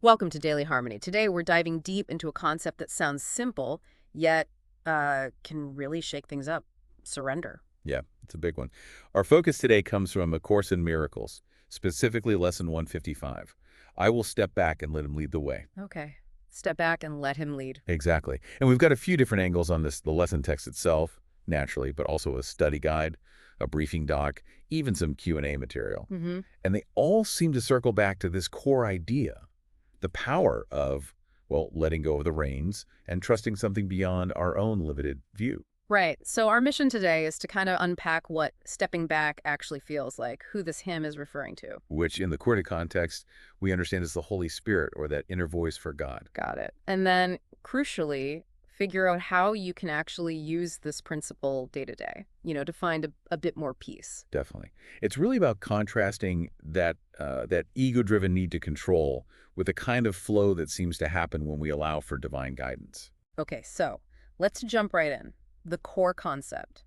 Welcome to Daily Harmony. Today we're diving deep into a concept that sounds simple, yet can really shake things up. Surrender. Yeah, it's a big one. Our focus today comes from A Course in Miracles, specifically Lesson 155. I will step back and let him lead the way. Okay. Step back and let him lead. Exactly. And we've got a few different angles on this, the lesson text itself, naturally, but also a study guide, a briefing doc, even some Q&A material. Mm-hmm. And they all seem to circle back to this core idea, the power of, well, letting go of the reins and trusting something beyond our own limited view. Right. So our mission today is to kind of unpack what stepping back actually feels like, who this him is referring to. Which in the Kurdic context, we understand is the Holy Spirit or that inner voice for God. Got it. And then, crucially, figure out how you can actually use this principle day to day, to find a bit more peace. Definitely. It's really about contrasting that ego-driven need to control with the kind of flow that seems to happen when we allow for divine guidance. Okay, so let's jump right in. The core concept,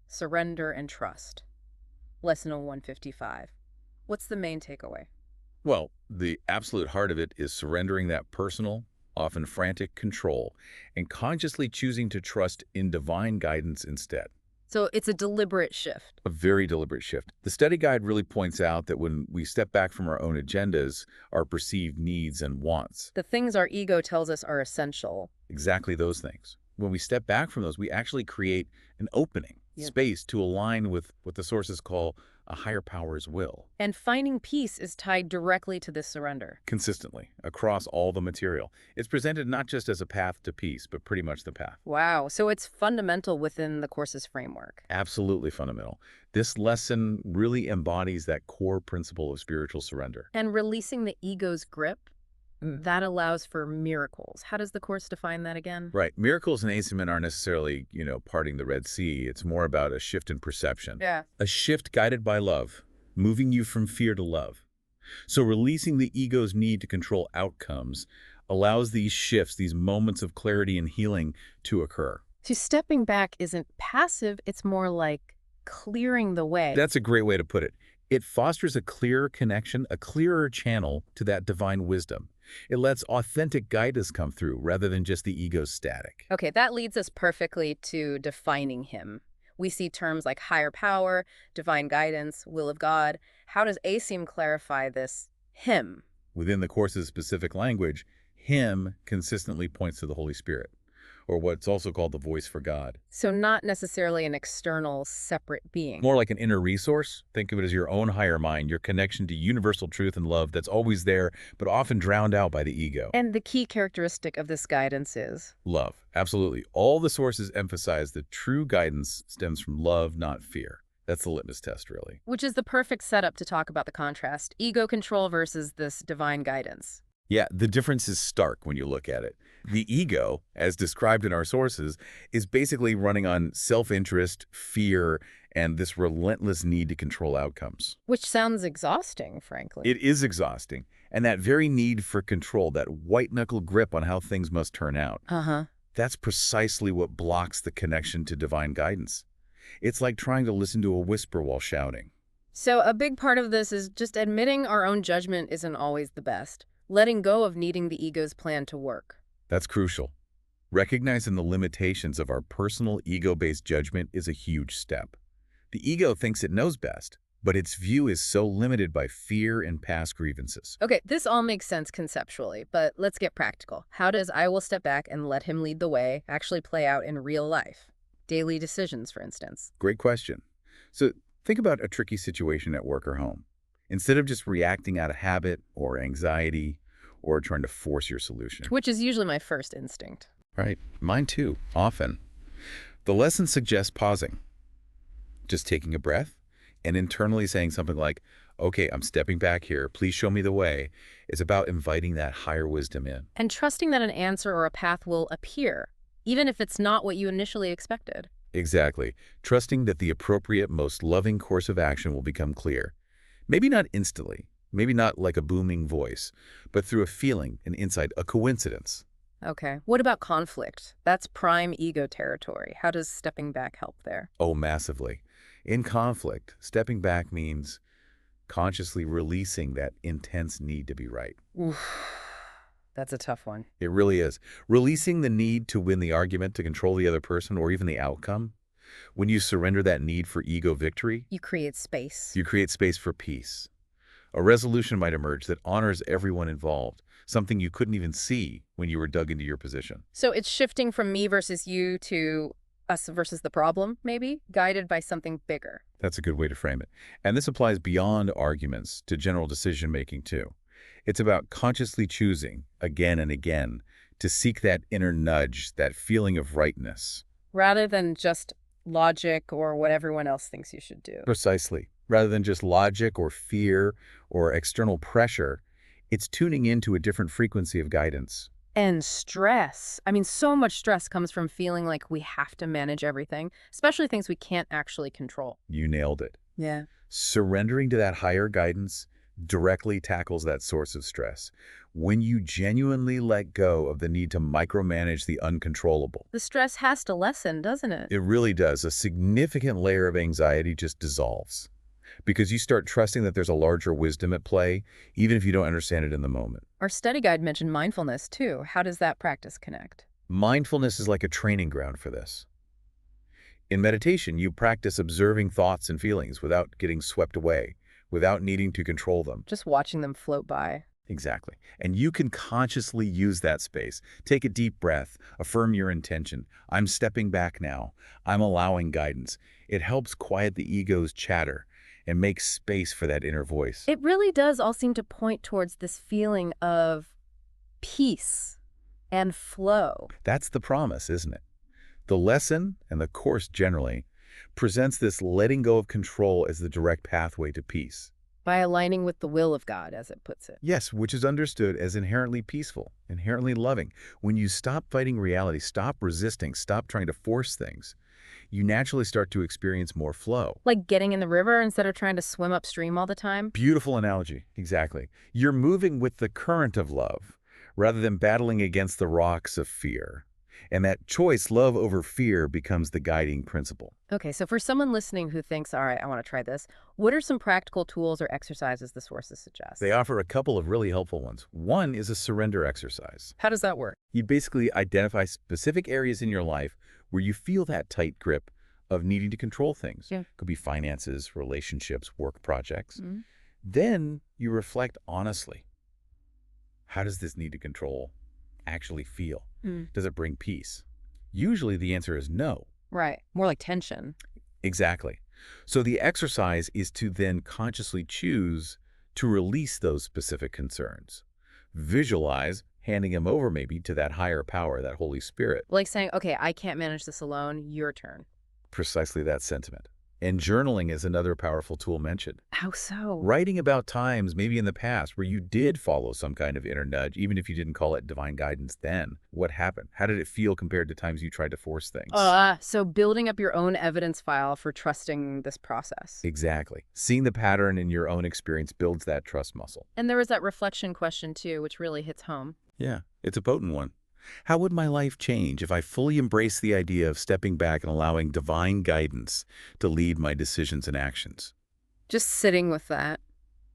surrender and trust. Lesson 155. What's the main takeaway? Well, the absolute heart of it is surrendering that personal, often frantic control and consciously choosing to trust in divine guidance instead. So it's a deliberate shift. A very deliberate shift. The study guide really points out that when we step back from our own agendas, our perceived needs and wants, The things our ego tells us are essential. exactly those things. When we step back from those, we actually create an opening, Yep. space to align with what the sources call a higher power's will, And finding peace is tied directly to this surrender. consistently, across all the material. It's presented not just as a path to peace, but pretty much the path. Wow, so it's fundamental within the course's framework. Absolutely fundamental. This lesson really embodies that core principle of spiritual surrender. And releasing the ego's grip, that allows for miracles. How does the course define that again? Right. Miracles and ACIM aren't necessarily, parting the Red Sea. It's more about a shift in perception. Yeah. A shift guided by love, moving you from fear to love. So releasing the ego's need to control outcomes allows these shifts, these moments of clarity and healing to occur. So stepping back isn't passive, it's more like clearing the way. That's a great way to put it. It fosters a clearer connection, a clearer channel to that divine wisdom. It lets authentic guidance come through rather than just the ego's static. Okay, that leads us perfectly to defining him. We see terms like higher power, divine guidance, will of God. How does ACIM clarify this him? Within the course's specific language, him consistently points to the Holy Spirit, or what's also called the voice for God. So not necessarily an external, separate being. More like an inner resource. Think of it as your own higher mind, your connection to universal truth and love that's always there, but often drowned out by the ego. And the key characteristic of this guidance is? Love. Absolutely. All the sources emphasize that true guidance stems from love, not fear. That's the litmus test, really. Which is the perfect setup to talk about the contrast, ego control versus this divine guidance. Yeah, the difference is stark when you look at it. The ego, as described in our sources, is basically running on self-interest, fear, and this relentless need to control outcomes. Which sounds exhausting, frankly. It is exhausting, and that very need for control, that white-knuckle grip on how things must turn out, Uh-huh. that's precisely what blocks the connection to divine guidance. It's like trying to listen to a whisper while shouting. So a big part of this is just admitting our own judgment isn't always the best. Letting go of needing the ego's plan to work. That's crucial. Recognizing the limitations of our personal ego-based judgment is a huge step. The ego thinks it knows best, but its view is so limited by fear and past grievances. Okay, this all makes sense conceptually, but let's get practical. How does I will step back and let him lead the way actually play out in real life? Daily decisions, for instance. Great question. So think about a tricky situation at work or home. Instead of just reacting out of habit or anxiety or trying to force your solution. Which is usually my first instinct. Right. Mine too, often. The lesson suggests pausing, just taking a breath and internally saying something like, okay, I'm stepping back here. Please show me the way. It's about inviting that higher wisdom in. And trusting that an answer or a path will appear, even if it's not what you initially expected. Exactly. Trusting that the appropriate, most loving course of action will become clear. Maybe not instantly, maybe not like a booming voice, but through a feeling, an insight, a coincidence. Okay. What about conflict? That's prime ego territory. How does stepping back help there? Oh, massively. In conflict, stepping back means consciously releasing that intense need to be right. Oof. That's a tough one. It really is. Releasing the need to win the argument, to control the other person, or even the outcome, when you surrender that need for ego victory, You create space. you create space for peace. A resolution might emerge that honors everyone involved, something you couldn't even see when you were dug into your position. So it's shifting from me versus you to us versus the problem, maybe, guided by something bigger. That's a good way to frame it. And this applies beyond arguments to general decision-making, too. It's about consciously choosing, again and again, to seek that inner nudge, that feeling of rightness. Rather than just logic or what everyone else thinks you should do. Precisely. Rather than just logic or fear or external pressure, it's tuning into a different frequency of guidance. And stress. I mean, so much stress comes from feeling like we have to manage everything, especially things we can't actually control. You nailed it. Yeah. Surrendering to that higher guidance directly tackles that source of stress. When you genuinely let go of the need to micromanage the uncontrollable, The stress has to lessen, doesn't it? it really does. A significant layer of anxiety just dissolves because you start trusting that there's a larger wisdom at play, even if you don't understand it in the moment. Our study guide mentioned mindfulness, too. How does that practice connect? Mindfulness is like a training ground for this. In meditation, you practice observing thoughts and feelings without getting swept away, without needing to control them. Just watching them float by. Exactly. And you can consciously use that space. Take a deep breath, affirm your intention. I'm stepping back now. I'm allowing guidance. It helps quiet the ego's chatter and make space for that inner voice. It really does all seem to point towards this feeling of peace and flow. That's the promise, isn't it? The lesson, and the course generally, presents this letting go of control as the direct pathway to peace. By aligning with the will of God, as it puts it. Yes, which is understood as inherently peaceful, inherently loving. When you stop fighting reality, stop resisting, stop trying to force things, you naturally start to experience more flow. Like getting in the river instead of trying to swim upstream all the time. Beautiful analogy. Exactly. You're moving with the current of love rather than battling against the rocks of fear. And that choice, love over fear, becomes the guiding principle. Okay, so for someone listening who thinks, all right, I want to try this, what are some practical tools or exercises the sources suggest? They offer a couple of really helpful ones. One is a surrender exercise. How does that work? You basically identify specific areas in your life where you feel that tight grip of needing to control things. Yeah. Could be finances, relationships, work projects. Mm-hmm. Then you reflect honestly. How does this need to control actually feel? Does it bring peace? Usually the answer is no. Right. More like tension. Exactly. So the exercise is to then consciously choose to release those specific concerns. Visualize handing them over maybe to that higher power, that Holy Spirit. Like saying, okay, I can't manage this alone. Your turn. Precisely that sentiment. And journaling is another powerful tool mentioned. How so? Writing about times, maybe in the past, where you did follow some kind of inner nudge, even if you didn't call it divine guidance then. What happened? How did it feel compared to times you tried to force things? So building up your own evidence file for trusting this process. Exactly. Seeing the pattern in your own experience builds that trust muscle. And there was that reflection question, too, which really hits home. Yeah, it's a potent one. How would my life change if I fully embraced the idea of stepping back and allowing divine guidance to lead my decisions and actions? Just sitting with that,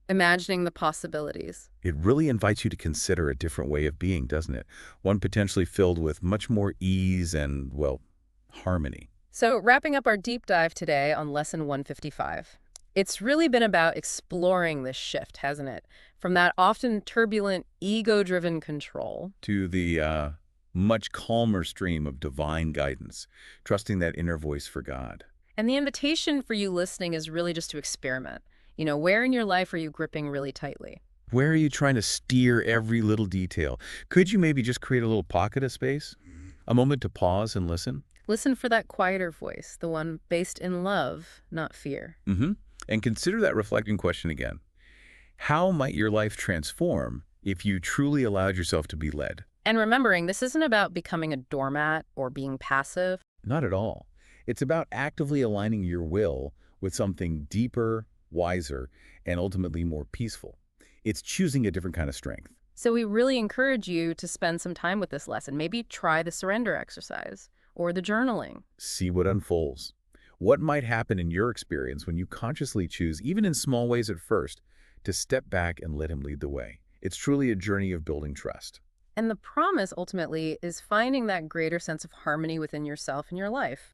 imagining the possibilities. It really invites you to consider a different way of being, doesn't it? One potentially filled with much more ease and, well, harmony. So wrapping up our deep dive today on Lesson 155. It's really been about exploring this shift, hasn't it? From that often turbulent, ego-driven control To the much calmer stream of divine guidance, trusting that inner voice for God. And the invitation for you listening is really just to experiment. You know, where in your life are you gripping really tightly? Where are you trying to steer every little detail? Could you maybe just create a little pocket of space? A moment to pause and listen? Listen for that quieter voice, the one based in love, not fear. And consider that reflecting question again. How might your life transform if you truly allowed yourself to be led? And remembering, this isn't about becoming a doormat or being passive. Not at all. It's about actively aligning your will with something deeper, wiser, and ultimately more peaceful. It's choosing a different kind of strength. So we really encourage you to spend some time with this lesson. Maybe try the surrender exercise or the journaling. See what unfolds. What might happen in your experience when you consciously choose, even in small ways at first, to step back and let him lead the way? It's truly a journey of building trust. And the promise ultimately is finding that greater sense of harmony within yourself and your life.